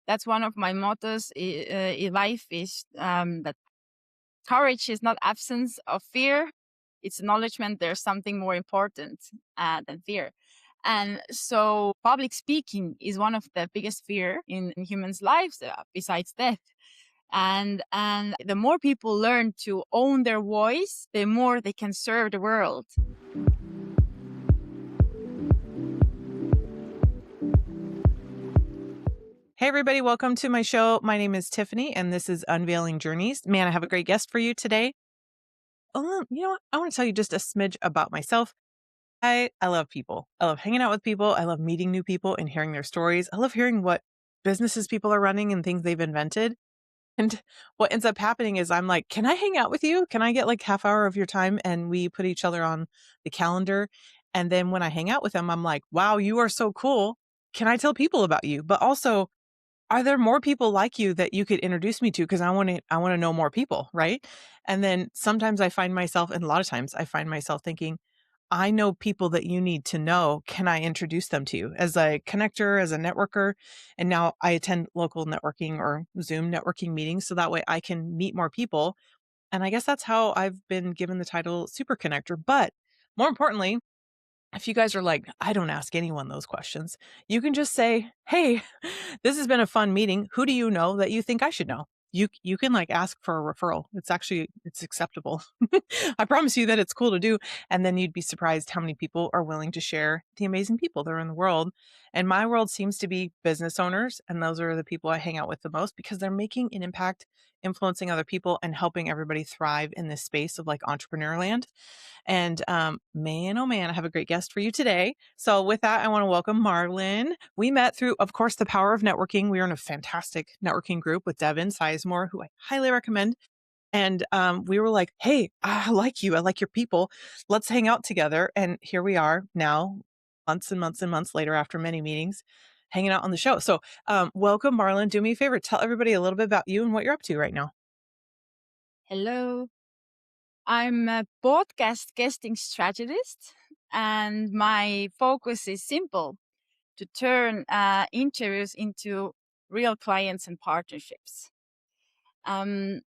That's one of my mottos in life is that courage is not absence of fear. It's acknowledgement there's something more important than fear. And so public speaking is one of the biggest fear in humans' lives besides death. And the more people learn to own their voice, the more they can serve the world. Hey, everybody. Welcome to my show. My name is Tiffany, and this is Unveiling Journeys. Man, I have a great guest for you today. You know what? I want to tell you just a smidge about myself. I love people. I love hanging out with people. I love meeting new people and hearing their stories. I love hearing what businesses people are running and things they've invented. And what ends up happening is I'm like, can I hang out with you? Can I get like half hour of your time? And we put each other on the calendar. And then when I hang out with them, I'm like, wow, you are so cool. Can I tell people about you? But also, are there more people like you that you could introduce me to? Because I want to know more people, right? And then sometimes I find myself, and a lot of times I find myself thinking, I know people that you need to know. Can I introduce them to you as a connector, as a networker? And now I attend local networking or Zoom networking meetings so that way I can meet more people. And I guess that's how I've been given the title super connector. But more importantly, if you guys are like, I don't ask anyone those questions, you can just say, hey, this has been a fun meeting. Who do you know that you think I should know? You can like ask for a referral. It's acceptable. I promise you that it's cool to do. And then you'd be surprised how many people are willing to share the amazing people that are in the world. And my world seems to be business owners. And those are the people I hang out with the most because they're making an impact, influencing other people and helping everybody thrive in this space of like entrepreneur land. And man, oh man, I have a great guest for you today. So with that, I want to welcome Marlen. We met through, of course, the power of networking. We are in a fantastic networking group with Devin Sizemore, who I highly recommend. And we were like, hey, I like you. I like your people. Let's hang out together. And here we are now, months and months and months later, after many meetings, hanging out on the show. So welcome, Marlen. Do me a favor. Tell everybody a little bit about you and what you're up to right now. Hello. I'm a podcast guesting strategist, and my focus is simple to turn interviews into real clients and partnerships. Um,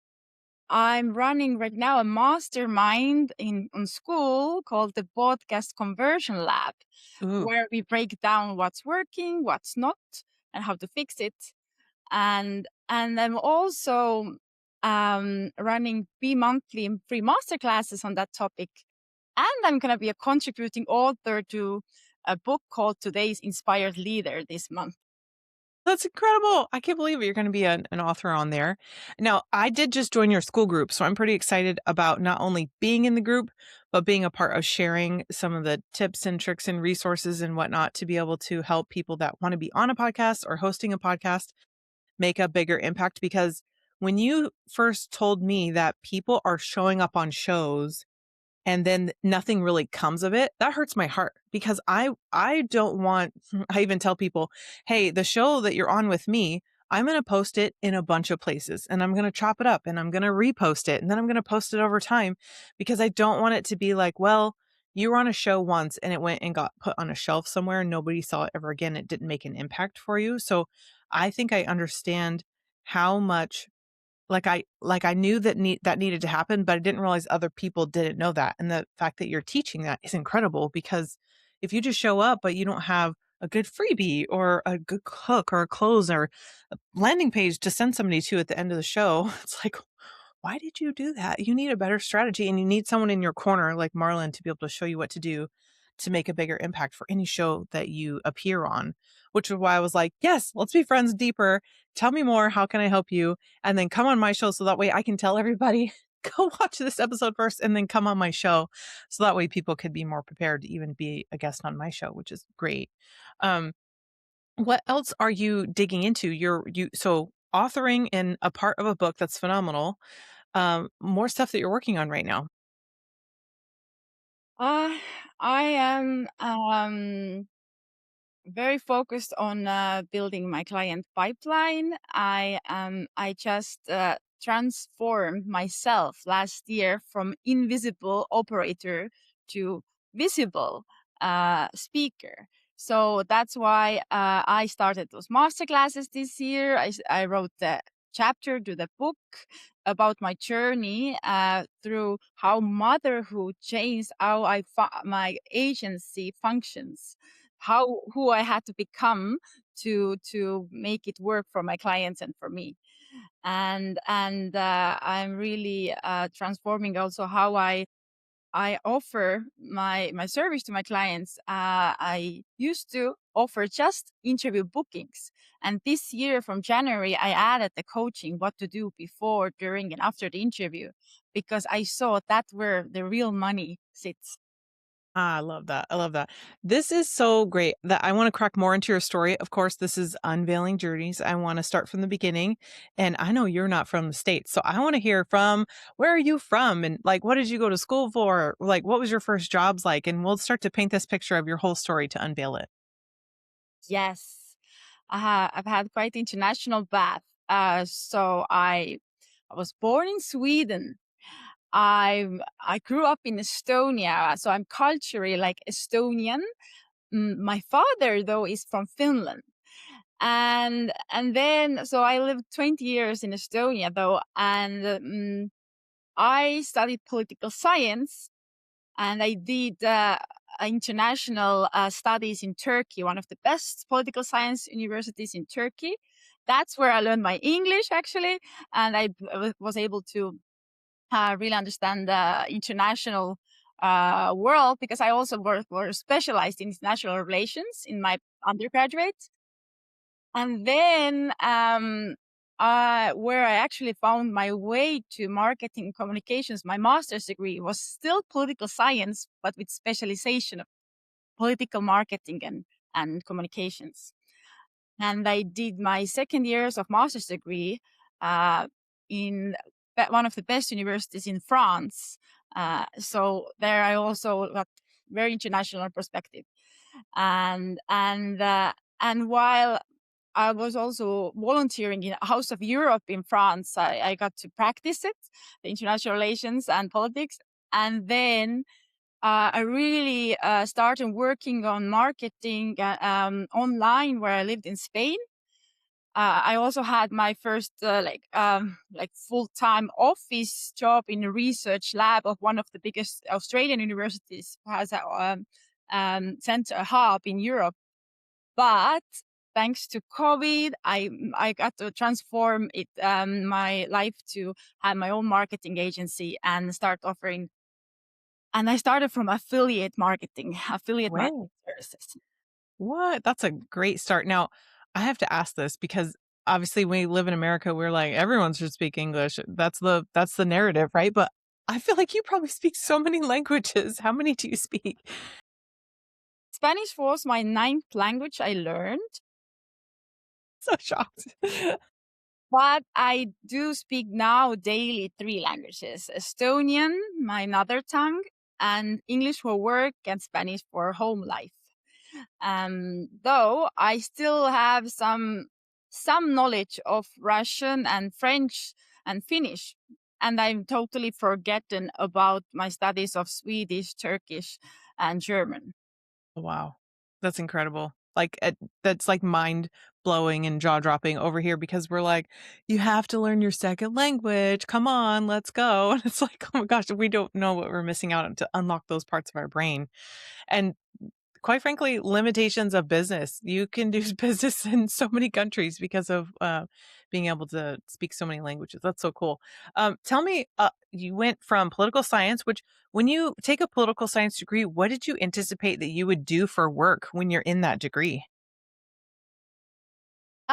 I'm running right now a mastermind on school called the Podcast Conversion Lab, Ooh. where we break down what's working, what's not, and how to fix it. And I'm also running bi-monthly free masterclasses on that topic. And I'm going to be a contributing author to a book called Today's Inspired Leader this month. That's incredible. I can't believe it. You're going to be an author on there. Now, I did just join your school group, so I'm pretty excited about not only being in the group, but being a part of sharing some of the tips and tricks and resources and whatnot to be able to help people that want to be on a podcast or hosting a podcast make a bigger impact. Because when you first told me that people are showing up on shows and then nothing really comes of it, that hurts my heart because I don't want, I even tell people, hey, the show that you're on with me, I'm going to post it in a bunch of places and I'm going to chop it up and I'm going to repost it and then I'm going to post it over time because I don't want it to be like, well, you were on a show once and it went and got put on a shelf somewhere and nobody saw it ever again. It didn't make an impact for you. So I think I understand how much I knew that that needed to happen, but I didn't realize other people didn't know that. And the fact that you're teaching that is incredible because if you just show up, but you don't have a good freebie or a good hook or a close or a landing page to send somebody to at the end of the show, it's like, why did you do that? You need a better strategy and you need someone in your corner like Marlen to be able to show you what to do to make a bigger impact for any show that you appear on, which is why I was like, yes, let's be friends deeper. Tell me more. How can I help you? And then come on my show so that way I can tell everybody, go watch this episode first and then come on my show. So that way people could be more prepared to even be a guest on my show, which is great. Um, what else are you digging into? So authoring in a part of a book that's phenomenal. More stuff that you're working on right now. I am very focused on building my client pipeline. I just transformed myself last year from invisible operator to visible speaker. So that's why I started those master classes this year. I wrote the chapter to the book about my journey through how motherhood changed how my agency functions, how who I had to become to make it work for my clients and for me. And I'm really transforming also how I offer my service to my clients. I used to offer just interview bookings, and this year from January I added the coaching, what to do before, during, and after the interview, because I saw that where the real money sits. Ah, I love that. I love that. This is so great that I want to crack more into your story. Of course, this is Unveiling Journeys. I want to start from the beginning. And I know you're not from the States. So I want to hear from where are you from? And like, what did you go to school for? Like, what was your first jobs like? And we'll start to paint this picture of your whole story to unveil it. Yes, I've had quite international path. So I was born in Sweden. I grew up in Estonia, so I'm culturally like Estonian. My father though is from Finland. And then so I lived 20 years in Estonia though, and I studied political science, and I did international studies in Turkey, one of the best political science universities in Turkey. That's where I learned my English actually, and was able to really understand the international world, because I also were specialized in international relations in my undergraduate. And then where I actually found my way to marketing communications, my master's degree was still political science, but with specialization of political marketing and communications. And I did my second years of master's degree in one of the best universities in France. So there I also got very international perspective. And while I was also volunteering in House of Europe in France, I got to practice it, the international relations and politics. And then I really started working on marketing online where I lived in Spain. I also had my first like full-time office job in a research lab of one of the biggest Australian universities, who has a center, a hub in Europe. But thanks to COVID, I got to transform it my life to have my own marketing agency and start offering. And I started from affiliate marketing Way. services. What? That's a great start. Now, I have to ask this because obviously when we live in America, we're like everyone should speak English. That's the narrative, right? But I feel like you probably speak so many languages. How many do you speak? Spanish was my ninth language I learned, So shocked. but I do speak now daily three languages: Estonian, my mother tongue, and English for work and Spanish for home life. Though I still have some knowledge of Russian and French and Finnish, and I'm totally forgotten about my studies of Swedish, Turkish, and German. Wow. That's incredible. Like that's like mind blowing and jaw dropping over here because we're like, you have to learn your second language. Come on, let's go. And it's like, oh my gosh, we don't know what we're missing out on to unlock those parts of our brain. And quite frankly, limitations of business. You can do business in so many countries because of being able to speak so many languages. That's so cool. Tell me, you went from political science, which when you take a political science degree, what did you anticipate that you would do for work when you're in that degree?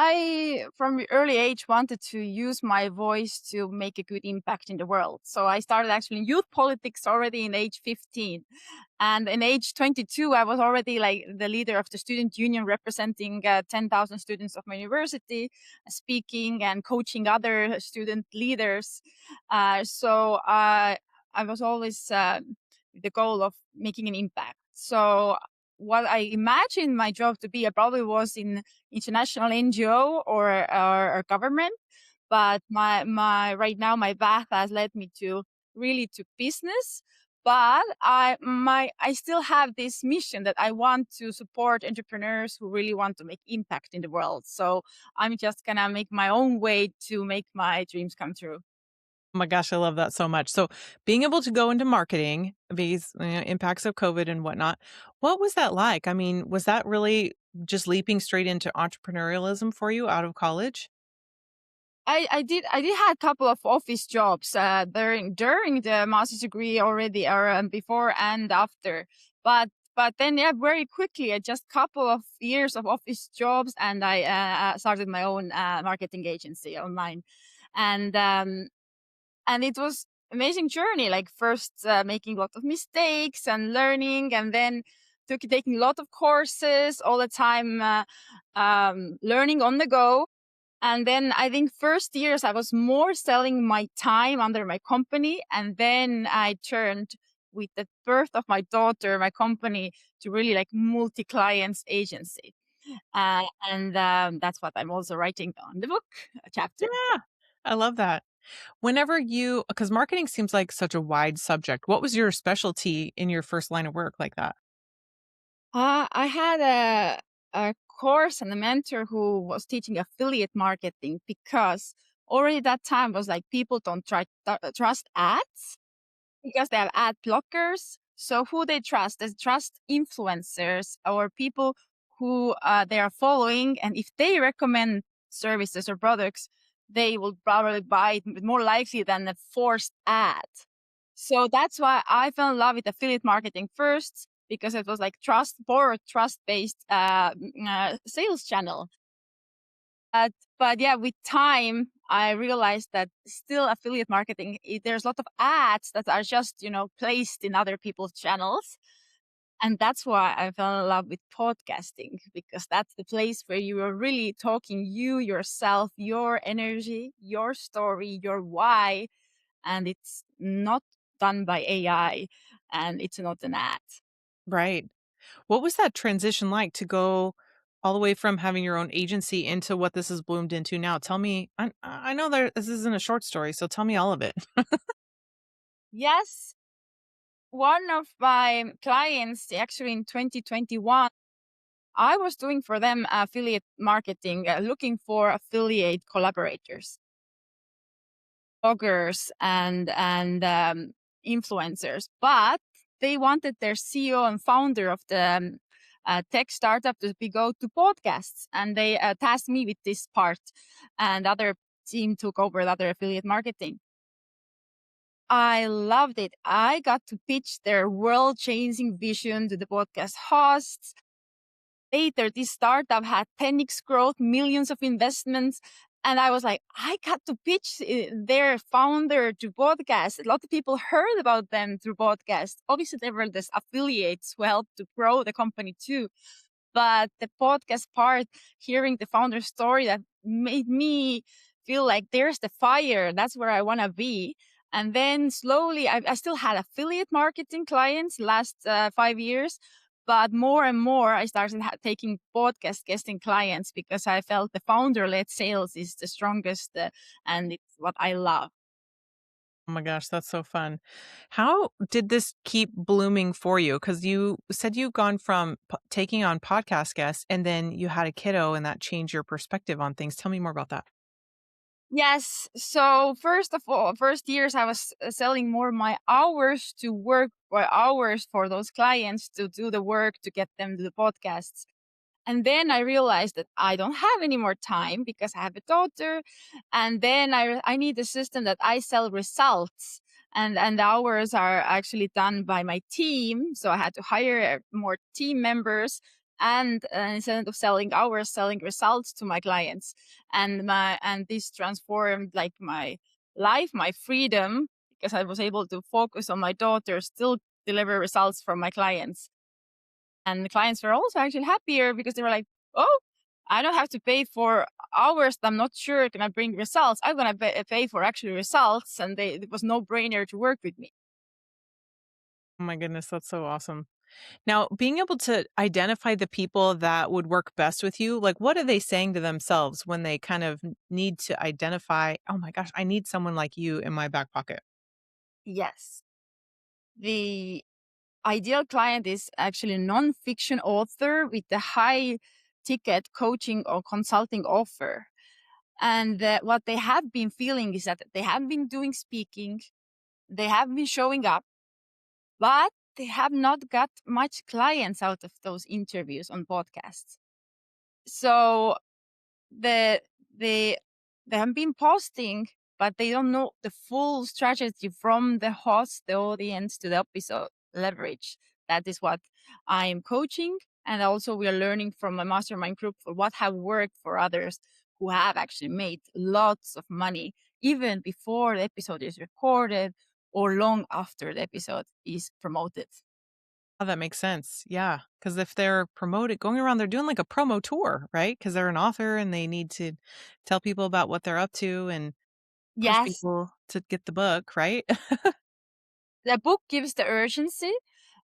I, from the early age, wanted to use my voice to make a good impact in the world. So I started actually in youth politics already in age 15. And in age 22, I was already like the leader of the student union, representing 10,000 students of my university, speaking and coaching other student leaders. So I was always with the goal of making an impact. So what I imagined my job to be, I probably was in international NGO or government. But my right now my path has led me to really to business. But I still have this mission that I want to support entrepreneurs who really want to make impact in the world. So I'm just gonna make my own way to make my dreams come true. Oh my gosh, I love that so much. So being able to go into marketing, these impacts of COVID and whatnot, what was that like? I mean, was that really just leaping straight into entrepreneurialism for you out of college? I did had a couple of office jobs during the master's degree already, or before and after. But then, yeah, very quickly, just couple of years of office jobs, and I started my own marketing agency online, and it was amazing journey. Like first making a lot of mistakes and learning, and then taking a lot of courses all the time, learning on the go. And then I think first years I was more selling my time under my company. And then I turned with the birth of my daughter, my company, to really like multi-clients agency. And that's what I'm also writing on the book, a chapter. Yeah, I love that. Whenever you, because marketing seems like such a wide subject, what was your specialty in your first line of work like that? I had a course and a mentor who was teaching affiliate marketing, because already that time was like people don't trust ads because they have ad blockers. So who they trust? They trust influencers or people who they are following, and if they recommend services or products, they will probably buy it more likely than a forced ad. So that's why I fell in love with affiliate marketing first, because it was like trust based sales channel. But yeah, with time, I realized that still affiliate marketing, there's a lot of ads that are just, placed in other people's channels. And that's why I fell in love with podcasting, because that's the place where you are really talking you, yourself, your energy, your story, your why. And it's not done by AI, and it's not an ad. Right. What was that transition like to go all the way from having your own agency into what this has bloomed into now? Tell me, I know this isn't a short story, so tell me all of it. Yes, one of my clients, actually in 2021, I was doing for them affiliate marketing, looking for affiliate collaborators, bloggers, and influencers. But they wanted their CEO and founder of the tech startup to go to podcasts, and they tasked me with this part, and other team took over the other affiliate marketing. I loved it. I got to pitch their world changing vision to the podcast hosts. Later, this startup had 10x growth, millions of investments. And I was like, I got to pitch their founder to podcast. A lot of people heard about them through podcasts. Obviously, there were these affiliates who helped to grow the company too. But the podcast part, hearing the founder's story, that made me feel like there's the fire. That's where I want to be. And then slowly, I still had affiliate marketing clients last 5 years, but more and more I started taking podcast guesting clients, because I felt the founder-led sales is the strongest, and it's what I love. Oh my gosh, that's so fun. How did this keep blooming for you? Because you said you've gone from taking on podcast guests and then you had a kiddo and that changed your perspective on things. Tell me more about that. Yes. So first of all, first years I was selling more my hours to work by hours for those clients to do the work to get them to the podcasts. And then I realized that I don't have any more time because I have a daughter. And then I need a system that I sell results. And the hours are actually done by my team. So I had to hire more team members. And instead of selling hours, selling results to my clients. And this transformed like my life, my freedom, because I was able to focus on my daughter, still deliver results from my clients. And the clients were also actually happier, because they were like, oh, I don't have to pay for hours that I'm not sure can I bring results. I'm going to pay for actual results. And it was no brainer to work with me. Oh my goodness, that's so awesome. Now, being able to identify the people that would work best with you, like what are they saying to themselves when they kind of need to identify, oh my gosh, I need someone like you in my back pocket? Yes. the ideal client is actually a non-fiction author with a high ticket coaching or consulting offer. And what they have been feeling is that they have been doing speaking, they have been showing up, but they have not got much clients out of those interviews on podcasts. So the they they have been posting, but they don't know the full strategy from the host, the audience to the episode leverage. That is what I am coaching, and also we are learning from a mastermind group for what have worked for others who have actually made lots of money even before the episode is recorded or long after the episode is promoted. Oh, that makes sense. Yeah. Because if they're going around, they're doing like a promo tour, right? Because they're an author and they need to tell people about what they're up to and push Yes, people to get the book, right? the book gives the urgency,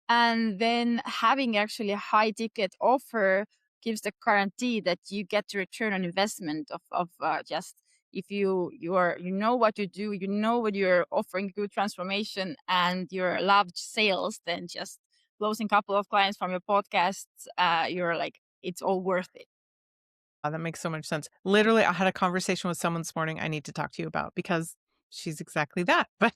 and then having actually a high ticket offer gives the guarantee that you get the return on investment of just if you know what you do, you know what you're offering, good transformation, and your loved sales, then just closing a couple of clients from your podcasts, you're like, it's all worth it. That makes so much sense. Literally, I had a conversation with someone this morning I need to talk to you about because she's exactly that. But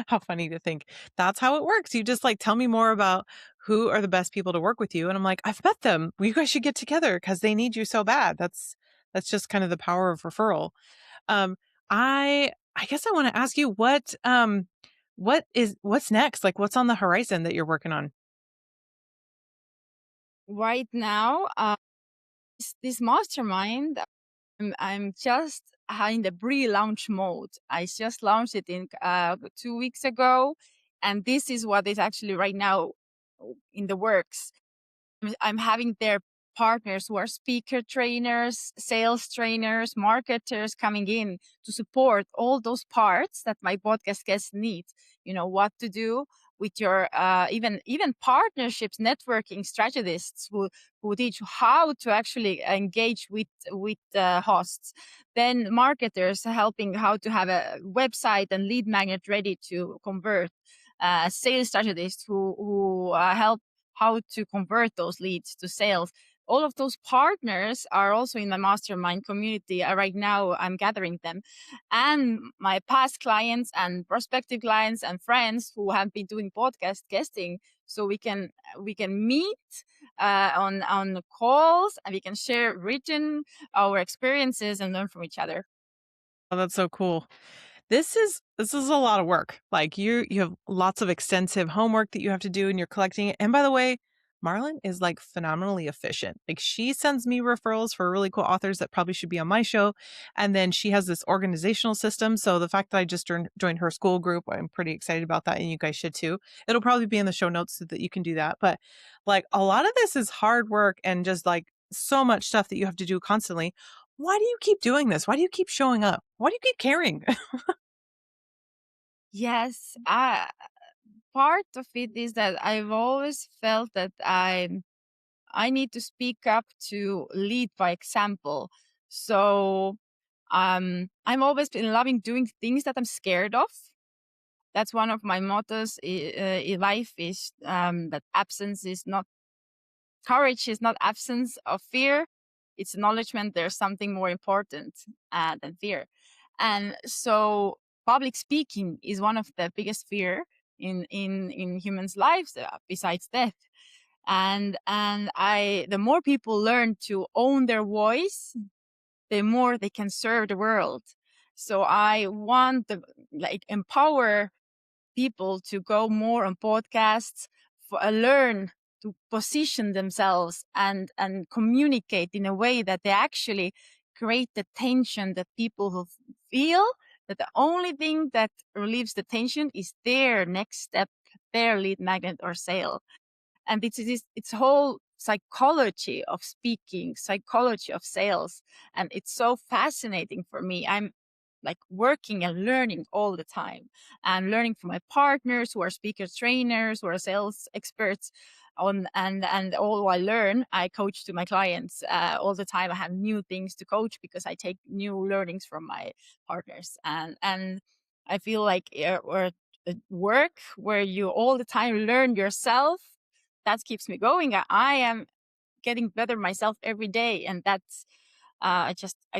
how funny to think that's how it works. You just like tell me more about who are the best people to work with you. And I'm like, I've met them. Well, you guys should get together because they need you so bad. That's just kind of the power of referral. Um, I guess I want to ask you what's next? Like what's on the horizon that you're working on? Right now, this mastermind, I'm just in the pre-launch mode. I just launched it in 2 weeks ago, and this is what is actually right now in the works. I'm having their partners who are speaker trainers, sales trainers, marketers coming in to support all those parts that my podcast guests need. You know what to do with your even partnerships, networking strategists who teach you how to actually engage with hosts. Then marketers helping how to have a website and lead magnet ready to convert. Sales strategists who help how to convert those leads to sales. All of those partners are also in my mastermind community. Right now, I'm gathering them, and my past clients and prospective clients and friends who have been doing podcast guesting. So we can meet on calls, and we can share written our experiences and learn from each other. Oh, that's so cool. This is a lot of work. Like you have lots of extensive homework that you have to do and you're collecting it. And by the way, Marlen is like phenomenally efficient. Like she sends me referrals for really cool authors that probably should be on my show. And then she has this organizational system. So the fact that I just joined her school group, I'm pretty excited about that. And you guys should too. It'll probably be in the show notes so that you can do that. But like a lot of this is hard work and just like so much stuff that you have to do constantly. Why do you keep doing this? Why do you keep showing up? Why do you keep caring? Yes, part of it is that I've always felt that I need to speak up to lead by example. So I'm always been loving doing things that I'm scared of. That's one of my mottos in life is that courage is not absence of fear. It's acknowledgement there's something more important than fear. And so public speaking is one of the biggest fear in humans' lives besides death. And I the more people learn to own their voice, the more they can serve the world. So I want to like empower people to go more on podcasts, learn to position themselves and communicate in a way that they actually create the tension that people who feel that the only thing that relieves the tension is their next step, their lead magnet or sale. And it's whole psychology of speaking, psychology of sales, and it's so fascinating for me. I'm like working and learning all the time, and learning from my partners who are speaker trainers, who are sales experts on, and all I learn I coach to my clients all the time. I have new things to coach because I take new learnings from my partners, and I feel like we're work where you all the time learn yourself, that keeps me going. I am getting better myself every day, and that's I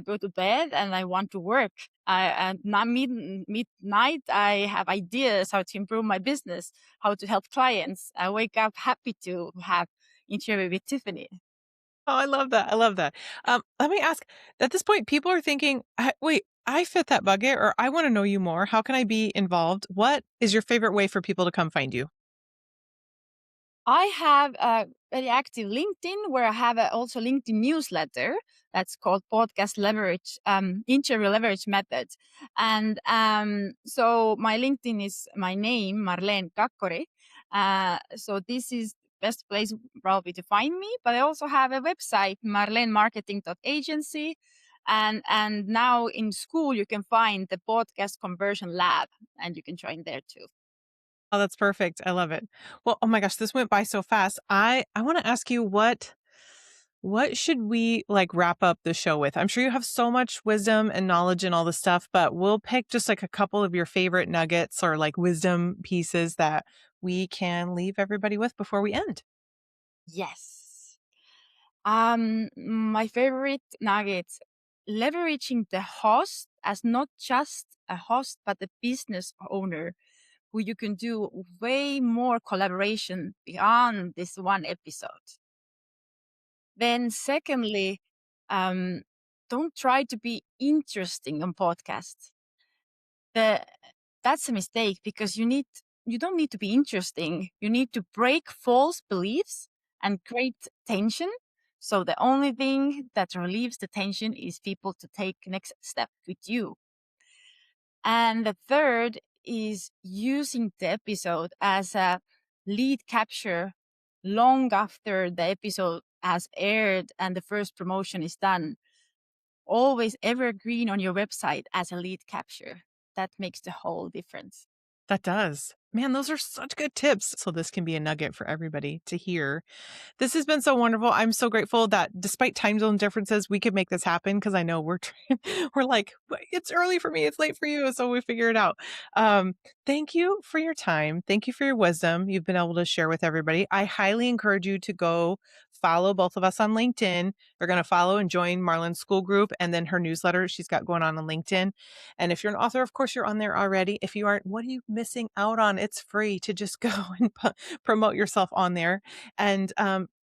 go to bed and I want to work. And not midnight, I have ideas how to improve my business, how to help clients. I wake up happy to have interview with Tiffany. Oh, I love that. I love that. Let me ask, at this point, people are thinking, wait, I fit that bucket, or I want to know you more. How can I be involved? What is your favorite way for people to come find you? I have a very active LinkedIn where I have also LinkedIn newsletter that's called Podcast Leverage, Interview Leverage Method. And so my LinkedIn is my name, Marlen Kakkori. So this is best place probably to find me. But I also have a website, marlenmarketing.agency. And now in school, you can find the podcast conversion lab and you can join there too. Oh, that's perfect. I love it. Well, oh my gosh, this went by so fast. I want to ask you what should we like wrap up the show with? I'm sure you have so much wisdom and knowledge and all this stuff, but we'll pick just like a couple of your favorite nuggets or like wisdom pieces that we can leave everybody with before we end. Yes. My favorite nuggets, leveraging the host as not just a host, but a business owner who you can do way more collaboration beyond this one episode. Then secondly, um, don't try to be interesting on podcasts. The, that's a mistake because you don't need to be interesting. You need to break false beliefs and create tension. So the only thing that relieves the tension is people to take next step with you. And the third is using the episode as a lead capture long after the episode has aired and the first promotion is done. Always evergreen on your website as a lead capture. That makes the whole difference. That does. Man, those are such good tips. So this can be a nugget for everybody to hear. This has been so wonderful. I'm so grateful that despite time zone differences, we could make this happen because I know we're like, it's early for me, it's late for you. So we figure it out. Um, Thank you for your time. Thank you for your wisdom you've been able to share with everybody. I highly encourage you to go follow both of us on LinkedIn. You're going to follow and join Marlen's school group and then her newsletter she's got going on LinkedIn. And if you're an author, of course, you're on there already. If you aren't, what are you missing out on? It's free to just go and promote yourself on there and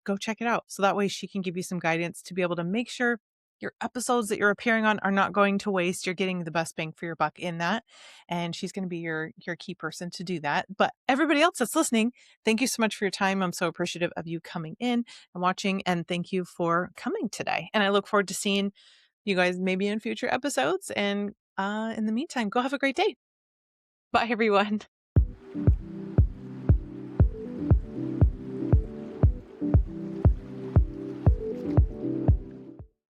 go check it out. So that way she can give you some guidance to be able to make sure your episodes that you're appearing on are not going to waste. You're getting the best bang for your buck in that. And she's going to be your key person to do that. But everybody else that's listening, thank you so much for your time. I'm so appreciative of you coming in and watching. And thank you for coming today. And I look forward to seeing you guys maybe in future episodes. And in the meantime, go have a great day. Bye, everyone.